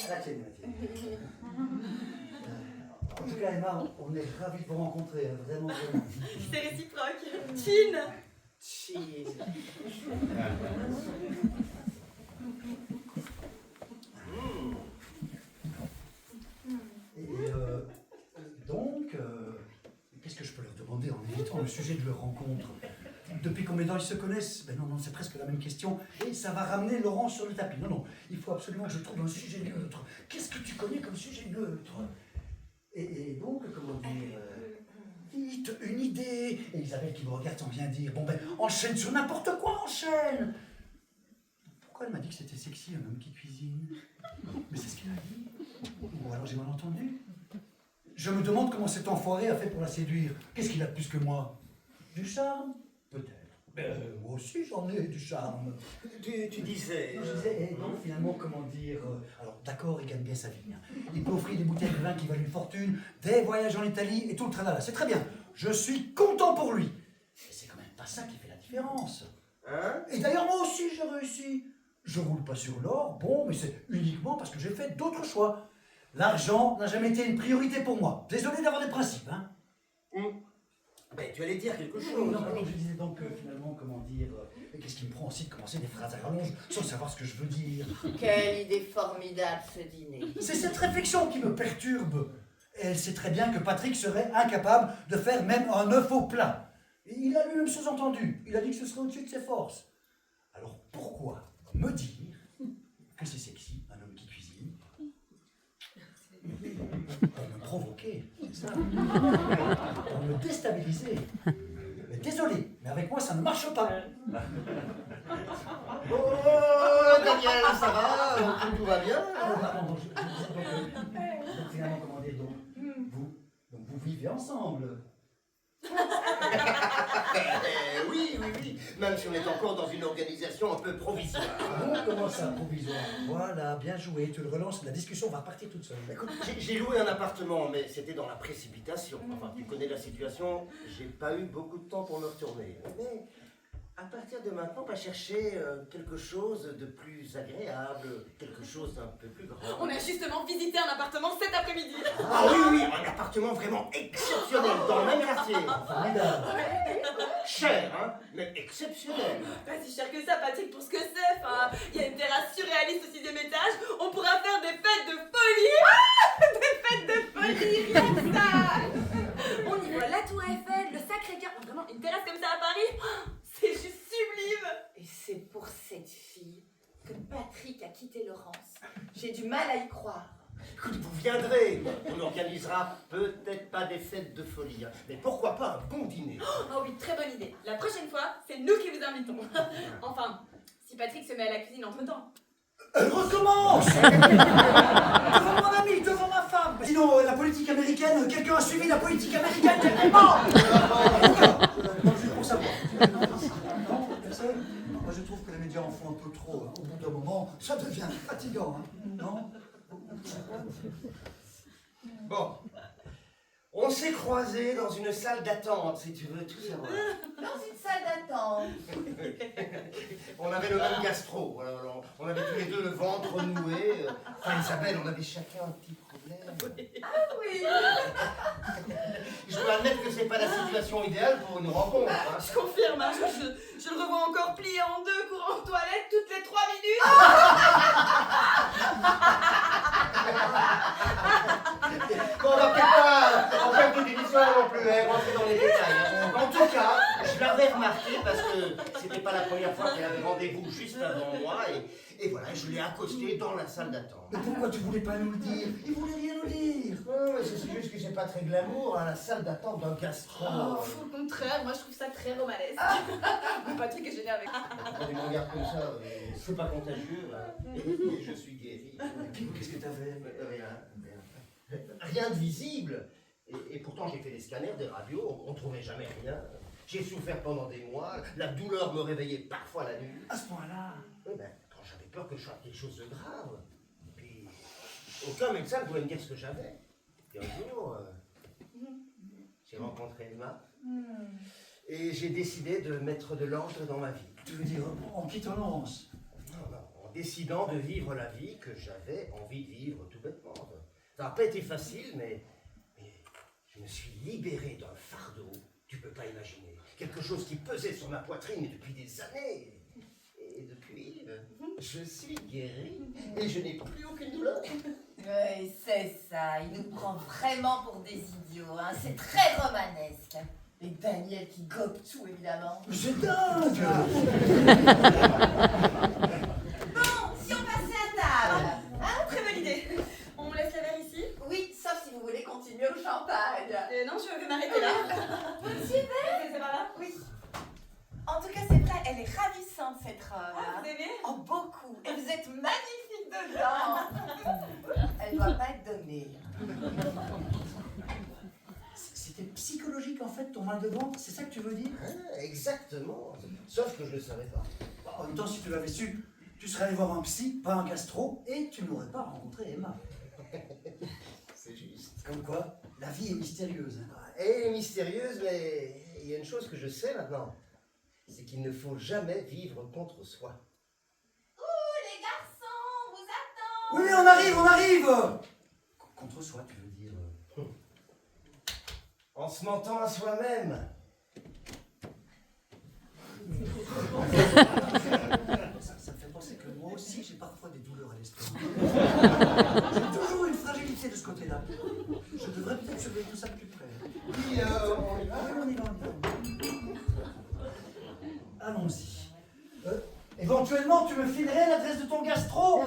La tienne. En tout cas, Emma, on est ravis de vous rencontrer, vraiment, vraiment. C'est réciproque. Chin. Cheese. Et donc, qu'est-ce que je peux leur demander en évitant le sujet de leur rencontre? Depuis combien de temps ils se connaissent? Ben non, c'est presque la même question. Et ça va ramener Laurent sur le tapis. Non, il faut absolument que je trouve un sujet neutre. Qu'est-ce que tu connais comme sujet neutre? Et donc, comment dire... vite, une idée. Et Isabelle qui me regarde sans rien dire. Bon ben, enchaîne sur n'importe quoi, enchaîne. Pourquoi elle m'a dit que c'était sexy, un homme qui cuisine? Mais c'est ce qu'il a dit. Ou alors j'ai mal entendu. Je me demande comment cet enfoiré a fait pour la séduire. Qu'est-ce qu'il a de plus que moi? Du charme? Peut-être. Moi aussi j'en ai du charme. Tu disais... Non, je disais, et donc finalement, comment dire... alors d'accord, il gagne bien sa vie. Hein. Il peut offrir des bouteilles de vin qui valent une fortune, des voyages en Italie et tout le tralala. C'est très bien. Je suis content pour lui. Mais c'est quand même pas ça qui fait la différence. Hein? Et d'ailleurs, moi aussi j'ai réussi. Je roule pas sur l'or, bon, mais c'est uniquement parce que j'ai fait d'autres choix. L'argent n'a jamais été une priorité pour moi. Désolé d'avoir des principes, hein. Ben, tu allais dire quelque chose. Non, je disais donc finalement, comment dire... qu'est-ce qui me prend aussi de commencer des phrases à rallonge sans savoir ce que je veux dire? Quelle idée formidable ce dîner. C'est cette réflexion qui me perturbe. Elle sait très bien que Patrick serait incapable de faire même un œuf au plat. Il a lui-même sous-entendu. Il a dit que ce serait au-dessus de ses forces. Alors pourquoi me dire que c'est sexy, un homme qui cuisine? Pour me provoquer, c'est ça. Pour me déstabiliser. Mais désolé, mais avec moi ça ne marche pas. Oh, Daniel, ça va? Tout va bien? Pardon, je disais donc finalement, comment dire, vous vivez ensemble. Oui. Même si on est encore dans une organisation un peu provisoire. Comment ça, provisoire? Voilà, bien joué, tu le relances, la discussion va repartir toute seule. Écoute, j'ai loué un appartement, mais c'était dans la précipitation. Enfin, tu connais la situation, j'ai pas eu beaucoup de temps pour me retourner. Mais à partir de maintenant, on va chercher quelque chose de plus agréable, quelque chose d'un peu plus grand. On a justement visité un appartement cet après-midi. Ah oui, un appartement vraiment exceptionnel dans le même quartier. Formidable. Cher, hein, mais exceptionnel. Pas si cher que ça, Patrick, pour ce que c'est. Enfin, il y a une terrasse surréaliste au 6e étage. On pourra faire des fêtes de folie. Des fêtes de folie, rien que ça. On y voit la Tour Eiffel, le Sacré-Cœur. Vraiment, une terrasse comme ça à Paris, c'est juste sublime. Et c'est pour cette fille que Patrick a quitté Laurence. J'ai du mal à y croire. Écoute, vous viendrez. On organisera peut-être pas des fêtes de folie, hein, mais pourquoi pas un bon dîner. Oh oui, très bonne idée. La prochaine fois, c'est nous qui vous invitons. Enfin, si Patrick se met à la cuisine entre-temps. Elle recommence. Devant mon ami, devant ma femme. Sinon, la politique américaine, quelqu'un a suivi la politique américaine tellement. Juste pour savoir. Non, personne. Moi, je trouve que les médias en font un peu trop. Hein. Au bout d'un moment, ça devient fatigant. Hein. Non? Bon, on s'est croisés dans une salle d'attente, si tu veux tout savoir. Dans une salle d'attente. On avait le même gastro, alors, on avait tous les deux le ventre noué. Enfin, Isabelle, on avait chacun un petit problème. Ah oui. Je dois admettre que c'est pas la situation idéale pour une rencontre. Hein. Je confirme, hein, je le revois encore plié en deux, courant aux toilettes toutes les 3 minutes. Bon, on va peut-être pas en faire toute une histoire non plus, hein, rentrer dans les détails. Hein. En tout cas, je l'avais remarqué parce que c'était pas la première fois qu'elle avait rendez-vous juste avant moi et voilà, je l'ai accosté dans la salle d'attente. Mais pourquoi tu voulais pas nous le dire? Il voulait rien nous dire. Non, mais c'est juste que c'est pas très glamour, hein, la salle d'attente d'un gastro. Oh, au contraire, moi je trouve ça très romanesque. Mon Patrick est génial avec ça. Quand il me regarde comme ça, c'est pas contagieux, hein. Et je suis guéri. Qu'est-ce que t'avais? Rien de visible. Et pourtant, j'ai fait des scanners, des radios, on trouvait jamais rien. J'ai souffert pendant des mois, la douleur me réveillait parfois la nuit. À ce point-là? Oui, ben, quand j'avais peur que je fasse quelque chose de grave. Puis, aucun médecin ne pouvait me dire ce que j'avais. Puis un jour, j'ai rencontré Emma. Et j'ai décidé de mettre de l'ordre dans ma vie. Tu veux dire en quittant Laurence? Non, en décidant de vivre la vie que j'avais envie de vivre tout bêtement. Ça n'a pas été facile, mais je me suis libéré d'un fardeau, tu peux pas imaginer. Quelque chose qui pesait sur ma poitrine depuis des années. Et depuis, je suis guéri et je n'ai plus aucune douleur. Oui, c'est ça, il nous prend vraiment pour des idiots, hein. C'est très romanesque. Et Daniel qui gobe tout, évidemment. C'est dingue! Bon, si on passait à table. Ah, très bonne idée. On laisse la verre ici? Oui, sauf si vous voulez continuer au champagne. Non, je vais m'arrêter là. Super. C'est par là? Oui. En tout cas, c'est vrai, elle est ravissante, cette robe. Ah, vous aimez? Oh, beaucoup. Et vous êtes magnifique dedans. Elle doit pas être donnée. C'était psychologique en fait, ton mal de ventre, c'est ça que tu veux dire? Ah, exactement. Sauf que je ne le savais pas. En même temps, si tu l'avais su, tu serais allé voir un psy, pas un gastro, et tu n'aurais pas rencontré Emma. C'est juste. Comme quoi, la vie est mystérieuse. Hein. Elle est mystérieuse, mais il y a une chose que je sais maintenant. C'est qu'il ne faut jamais vivre contre soi. Les garçons, vous attendent. Oui, on arrive! Contre soi, tu veux dire? En se mentant à soi-même. Ça me fait penser que moi aussi, j'ai parfois des douleurs à l'estomac. J'ai toujours une fragilité de ce côté-là. Je devrais peut-être surveiller tout ça de plus près. Puis, on y va. Oui, on y va. Allons-y. Éventuellement, tu me filerais l'adresse de ton gastro?